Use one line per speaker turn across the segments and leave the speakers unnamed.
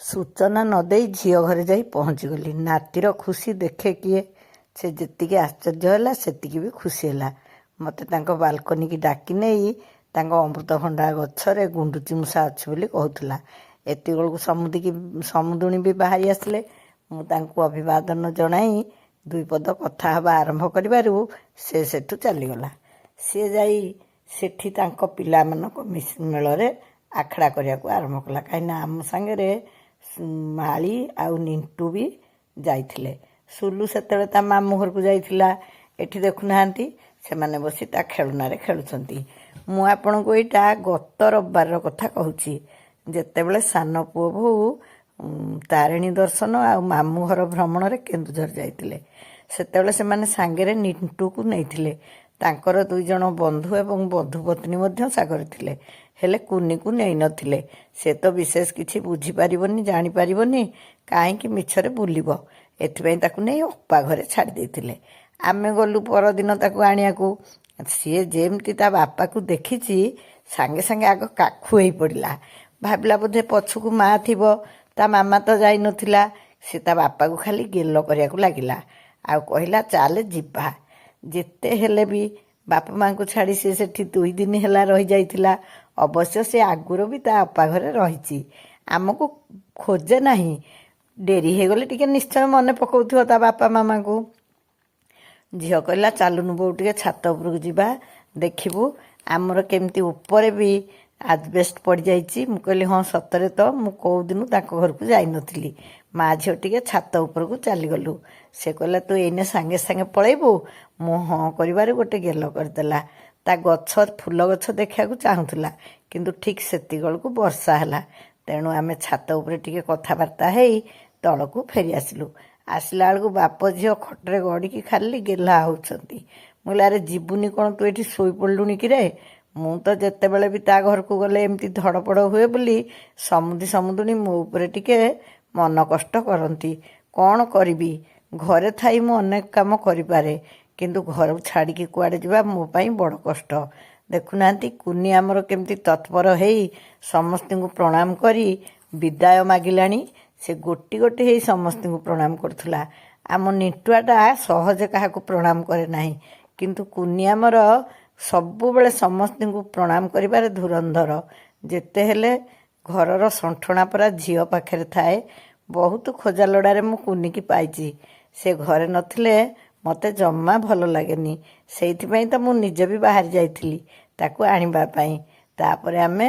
ସୂଚନା ନ ଦେଇ ଝିଅ ଘରେ ଯାଇ ପହଞ୍ଚିଗଲି। ନାତିର ଖୁସି ଦେଖେ କିଏ। ସେ ଯେତିକି ଆଶ୍ଚର୍ଯ୍ୟ ହେଲା ସେତିକି ବି ଖୁସି ହେଲା। ମୋତେ ତାଙ୍କ ବାଲକୋନିକି ଡାକି ନେଇ ତାଙ୍କ ଅମୃତଭଣ୍ଡା ଗଛରେ ଗୁଣ୍ଡୁଚି ମୂଷା ଅଛି ବୋଲି କହୁଥିଲା। ଏତିକିବେଳକୁ ସମୁଦୁଣୀ ବି ବାହାରି ଆସିଲେ। ମୁଁ ତାଙ୍କୁ ଅଭିବାଦନ ଜଣାଇ ଦୁଇ ପଦ କଥା ହେବା ଆରମ୍ଭ କରିବାରୁ ସେ ସେଠୁ ଚାଲିଗଲା। ସିଏ ଯାଇ ସେଠି ତାଙ୍କ ପିଲାମାନଙ୍କ ମେଳରେ ଆଖଡ଼ା କରିବାକୁ ଆରମ୍ଭ କଲା। କାହିଁକିନା ଆମ ସାଙ୍ଗରେ ମାଳି ଆଉ ନିଣ୍ଟୁ ବି ଯାଇଥିଲେ। ସୁଲୁ ସେତେବେଳେ ତା ମାମୁଁ ଘରକୁ ଯାଇଥିଲା। ଏଠି ଦେଖୁନାହାନ୍ତି ସେମାନେ ବସି ତା ଖେଳନାରେ ଖେଳୁଛନ୍ତି। ମୁଁ ଆପଣଙ୍କୁ ଏଇଟା ଗତ ରବିବାରର କଥା କହୁଛି। ଯେତେବେଳେ ସାନ ପୁଅ ବୋହୂ ତାରିଣୀ ଦର୍ଶନ ଆଉ ମାମୁଁ ଘର ଭ୍ରମଣରେ କେନ୍ଦୁଝର ଯାଇଥିଲେ, ସେତେବେଳେ ସେମାନେ ସାଙ୍ଗରେ ନିଣ୍ଟୁକୁ ନେଇଥିଲେ। ତାଙ୍କର 2 ଜଣ ବନ୍ଧୁ ଏବଂ ବଧୂ ପତ୍ନୀ ମଧ୍ୟ ସାଗରେ ଥିଲେ। ହେଲେ କୁନିକୁ ନେଇନଥିଲେ। ସେ ତ ବିଶେଷ କିଛି ବୁଝିପାରିବନି, ଜାଣିପାରିବନି, କାହିଁକି ମିଛରେ ବୁଲିବ, ଏଥିପାଇଁ ତାକୁ ନେଇ ଅପା ଘରେ ଛାଡ଼ି ଦେଇଥିଲେ। ଆମେ ଗଲୁ ପରଦିନ ତାକୁ ଆଣିବାକୁ। ସିଏ ଯେମିତି ତା ବାପାକୁ ଦେଖିଛି ସାଙ୍ଗେ ସାଙ୍ଗେ ଆଗ କାଖୁ ହେଇ ପଡ଼ିଲା। ଭାବିଲା ବୋଧେ ପଛକୁ ମା ଥିବ। ତା ମାମା ତ ଯାଇନଥିଲା। ସେ ତା ବାପାକୁ ଖାଲି ଗେଲ କରିବାକୁ ଲାଗିଲା ଆଉ କହିଲା ଚାଲେ ଯିବା। ଯେତେ ହେଲେ ବି ବାପା ମାଙ୍କୁ ଛାଡ଼ି ସେ ସେଠି 2 ଦିନ ହେଲା ରହିଯାଇଥିଲା। ଅବଶ୍ୟ ସେ ଆଗରୁ ବି ତା ଅପା ଘରେ ରହିଛି। ଆମକୁ ଖୋଜେ ନାହିଁ। ଡେରି ହେଇଗଲେ ଟିକେ ନିଶ୍ଚୟ ମନେ ପକାଉଥିବ ତା ବାପା ମାମାଙ୍କୁ। ଝିଅ କହିଲା ଚାଲୁନୁ ବୋଉ ଟିକେ ଛାତ ଉପରକୁ ଯିବା, ଦେଖିବୁ ଆମର କେମିତି ଉପରେ ବି ଆଜବେଷ୍ଟ ପଡ଼ିଯାଇଛି। ମୁଁ କହିଲି ହଁ ସତରେ ତ, ମୁଁ କେଉଁଦିନୁ ତାଙ୍କ ଘରକୁ ଯାଇନଥିଲି। ମା ଝିଅ ଟିକେ ଛାତ ଉପରକୁ ଚାଲିଗଲୁ। ସେ କହିଲା ତୁ ଏଇନେ ସାଙ୍ଗେ ସାଙ୍ଗେ ପଳେଇବୁ। ମୁଁ ହଁ କରିବାରୁ ଗୋଟେ ଗେଲ କରିଦେଲା। ତା ଗଛ ଫୁଲ ଗଛ ଦେଖିବାକୁ ଚାହୁଁଥିଲା, କିନ୍ତୁ ଠିକ୍ ସେତିକିବେଳକୁ ବର୍ଷା ହେଲା। ତେଣୁ ଆମେ ଛାତ ଉପରେ ଟିକେ କଥାବାର୍ତ୍ତା ହେଇ ତଳକୁ ଫେରି ଆସିଲୁ। ଆସିଲା ବେଳକୁ ବାପ ଝିଅ ଖଟରେ ଗଡ଼ିକି ଖାଲି ଗେହ୍ଲା ହେଉଛନ୍ତି। ମୁଁ କହିଲି ଆରେ ଯିବୁନି କ'ଣ, ତୁ ଏଠି ଶୋଇପଡ଼ିଲୁଣି କିରେ? ମୁଁ ତ ଯେତେବେଳେ ବି ତା ଘରକୁ ଗଲେ ଏମିତି ଧଡ଼ପଡ଼ ହୁଏ ବୋଲି ସମୁଦୁଣୀ ମୋ ଉପରେ ଟିକେ ମନ କଷ୍ଟ କରନ୍ତି। କ'ଣ କରିବି, ଘରେ ଥାଇ ମୁଁ ଅନେକ କାମ କରିପାରେ, କିନ୍ତୁ ଘରକୁ ଛାଡ଼ିକି କୁଆଡ଼େ ଯିବା ମୋ ପାଇଁ ବଡ଼ କଷ୍ଟ। ଦେଖୁନାହାନ୍ତି କୁନି ଆମର କେମିତି ତତ୍ପର ହେଇ ସମସ୍ତଙ୍କୁ ପ୍ରଣାମ କରି ବିଦାୟ ମାଗିଲାଣି। ସେ ଗୋଟି ଗୋଟି ହେଇ ସମସ୍ତଙ୍କୁ ପ୍ରଣାମ କରୁଥିଲା। ଆମ ନିଟୁଆଟା ସହଜେ କାହାକୁ ପ୍ରଣାମ କରେ ନାହିଁ, କିନ୍ତୁ କୁନି ଆମର ସବୁବେଳେ ସମସ୍ତଙ୍କୁ ପ୍ରଣାମ କରିବାରେ ଧୁରନ୍ଧର। ଯେତେ ହେଲେ ଘରର ସଣ୍ଠଣା ପରା ଝିଅ ପାଖରେ ଥାଏ। ବହୁତ ଖୋଜା ଲୋଡ଼ାରେ ମୁଁ କୁନିକି ପାଇଛି। ସେ ଘରେ ନଥିଲେ ମୋତେ ଜମା ଭଲ ଲାଗେନି। ସେଇଥିପାଇଁ ତ ମୁଁ ନିଜେ ବି ବାହାରି ଯାଇଥିଲି ତାକୁ ଆଣିବା ପାଇଁ। ତାପରେ ଆମେ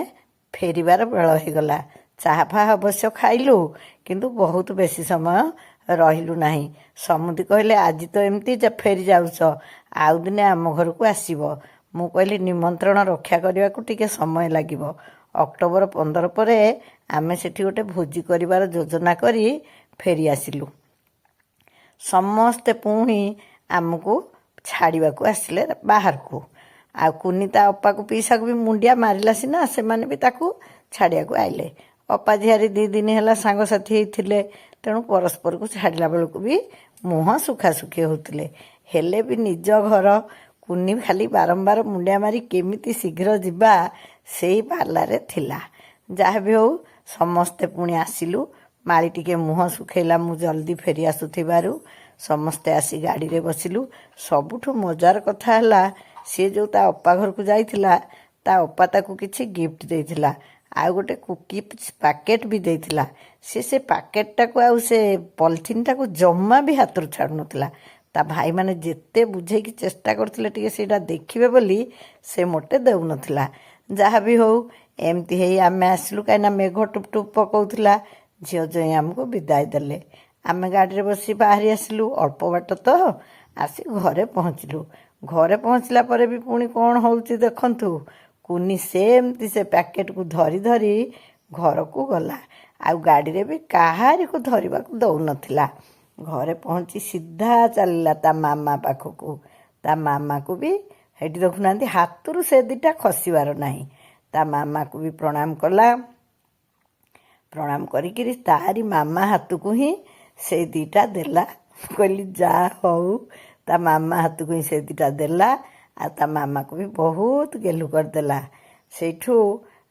ଫେରିବାର ବେଳ ହେଇଗଲା। ଚାହା ଫାହା ଅବଶ୍ୟ ଖାଇଲୁ, କିନ୍ତୁ ବହୁତ ବେଶୀ ସମୟ ରହିଲୁ ନାହିଁ। ସମୁଦି କହିଲେ ଆଜି ତ ଏମିତି ଫେରି ଯାଉଛ, ଆଉ ଦିନେ ଆମ ଘରକୁ ଆସିବ। ମୁଁ କହିଲି ନିମନ୍ତ୍ରଣ ରକ୍ଷା କରିବାକୁ ଟିକେ ସମୟ ଲାଗିବ। ଅକ୍ଟୋବର 15 ପରେ ଆମେ ସେଠି ଗୋଟେ ଭୋଜି କରିବାର ଯୋଜନା କରି ଫେରି ଆସିଲୁ। ସମସ୍ତେ ପୁଣି ଆମକୁ ଛାଡ଼ିବାକୁ ଆସିଲେ ବାହାରକୁ। ଆଉ କୁନି ତା ଅପାକୁ ପିଇସାକୁ ବି ମୁଣ୍ଡିଆ ମାରିଲା ସିନା, ସେମାନେ ବି ତାକୁ ଛାଡ଼ିବାକୁ ଆଇଲେ। ଅପା ଝିଆରୀ 2 ଦିନ ହେଲା ସାଙ୍ଗସାଥି ହେଇଥିଲେ, ତେଣୁ ପରସ୍ପରକୁ ଛାଡ଼ିଲା ବେଳକୁ ବି ମୁହଁ ସୁଖାସୁଖି ହେଉଥିଲେ। ହେଲେ ବି ନିଜ ଘର। କୁନି ଖାଲି ବାରମ୍ବାର ମୁଣ୍ଡିଆ ମାରି କେମିତି ଶୀଘ୍ର ଯିବା ସେଇ ପାଲାରେ ଥିଲା। ଯାହା ବି ହଉ ସମସ୍ତେ ପୁଣି ଆସିଲୁ। ମାଳି ଟିକେ ମୁହଁ ଶୁଖେଇଲା ମୁଁ ଜଲ୍ଦି ଫେରି ଆସୁଥିବାରୁ। ସମସ୍ତେ ଆସି ଗାଡ଼ିରେ ବସିଲୁ। ସବୁଠୁ ମଜାର କଥା ହେଲା, ସିଏ ଯେଉଁ ତା ଅପା ଘରକୁ ଯାଇଥିଲା, ତା ଅପା ତାକୁ କିଛି ଗିଫ୍ଟ ଦେଇଥିଲା, ଆଉ ଗୋଟେ କୁକି ପ୍ୟାକେଟ୍ ବି ଦେଇଥିଲା। ସେ ପ୍ୟାକେଟ୍ଟାକୁ ଆଉ ସେ ପଲିଥିନ୍ଟାକୁ ଜମା ବି ହାତରୁ ଛାଡ଼ୁନଥିଲା। ତା ଭାଇମାନେ ଯେତେ ବୁଝେଇକି ଚେଷ୍ଟା କରୁଥିଲେ ଟିକେ ସେଇଟା ଦେଖିବେ ବୋଲି, ସେ ମୋଟେ ଦେଉନଥିଲା। ଯାହା ବି ହଉ ଏମିତି ହେଇ ଆମେ ଆସିଲୁ। କାହିଁକିନା ମେଘ ଟୁପ୍ ଟୁପ୍ ପକାଉଥିଲା। ଝିଅ ଜ୍ୱାଇଁ ଆମକୁ ବିଦାୟ ଦେଲେ। ଆମେ ଗାଡ଼ିରେ ବସି ବାହାରି ଆସିଲୁ। ଅଳ୍ପ ବାଟ ତ ଆସି ଘରେ ପହଞ୍ଚିଲୁ। ଘରେ ପହଞ୍ଚିଲା ପରେ ବି ପୁଣି କ'ଣ ହେଉଛି ଦେଖନ୍ତୁ। କୁନି ସେମିତି ସେ ପ୍ୟାକେଟକୁ ଧରି ଧରି ଘରକୁ ଗଲା। ଆଉ ଗାଡ଼ିରେ ବି କାହାରିକୁ ଧରିବାକୁ ଦେଉନଥିଲା। ଘରେ ପହଞ୍ଚି ସିଧା ଚାଲିଲା ତା ମାମା ପାଖକୁ। ତା ମାମାକୁ ବି ସେଇଠି ଦେଖୁନାହାନ୍ତି ହାତରୁ ସେ 2ଟା ଖସିବାର ନାହିଁ। ତା ମାମାକୁ ବି ପ୍ରଣାମ କଲା। ପ୍ରଣାମ କରିକିରି ତାରି ମାମା ହାତକୁ ହିଁ ସେ 2ଟା ଦେଲା। କହିଲି ଯାହା ହଉ ତା ମାମା ହାତକୁ ହିଁ ସେ 2ଟା ଦେଲା। ଆଉ ତା ମାମାକୁ ବି ବହୁତ ଗେଲୁ କରିଦେଲା। ସେଇଠୁ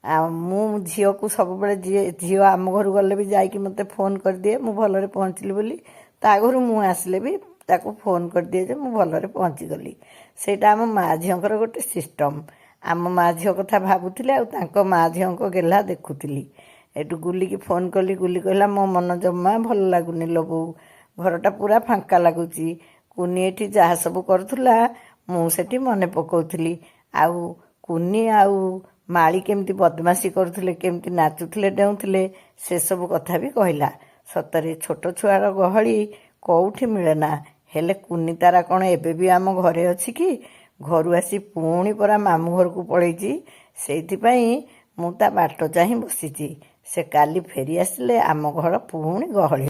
ମୁଁ ଝିଅକୁ ସବୁବେଳେ ଝିଅ ଆମ ଘରୁ ଗଲେ ବି ଯାଇକି ମୋତେ ଫୋନ୍ କରିଦିଏ ମୁଁ ଭଲରେ ପହଞ୍ଚିଲି ବୋଲି। ତା ଘରୁ ମୁଁ ଆସିଲେ ବି ତାକୁ ଫୋନ୍ କରିଦିଏ ଯେ ମୁଁ ଭଲରେ ପହଞ୍ଚିଗଲି। ସେଇଟା ଆମ ମା' ଝିଅଙ୍କର ଗୋଟେ ସିଷ୍ଟମ୍। ଆମ ମା' ଝିଅ କଥା ଭାବୁଥିଲି ଆଉ ତାଙ୍କ ମା' ଝିଅଙ୍କ ଗେହ୍ଲା ଦେଖୁଥିଲି। ଏଠୁ ଗୁଲିକି ଫୋନ୍ କଲି। ଗୁଲି କହିଲା ମୋ ମନ ଜମା ଭଲ ଲାଗୁନି ଲୋ ବୋଉ, ଘରଟା ପୁରା ଫାଙ୍କା ଲାଗୁଛି। କୁନି ଏଠି ଯାହା ସବୁ କରୁଥିଲା ମୁଁ ସେଠି ମନେ ପକାଉଥିଲି। ଆଉ କୁନି ଆଉ ମାଳି କେମିତି ବଦମାସି କରୁଥିଲେ, କେମିତି ନାଚୁଥିଲେ ଡେଉଁଥିଲେ, ସେସବୁ କଥା ବି କହିଲା। ସତରେ ଛୋଟ ଛୁଆର ଗହଳି କେଉଁଠି ମିଳେ ନା। ହେଲେ କୁନି ତାରା କ'ଣ ଏବେ ବି ଆମ ଘରେ ଅଛି କି? ଘରୁ ଆସି ପୁଣି ପରା ମାମୁଁ ଘରକୁ ପଳେଇଛି। ସେଇଥିପାଇଁ ମୁଁ ତା ବାଟ ଚାହିଁ ବସିଛି। ସେ କାଲି ଫେରି ଆସିଲେ ଆମ ଘର ପୁଣି ଗହଳି।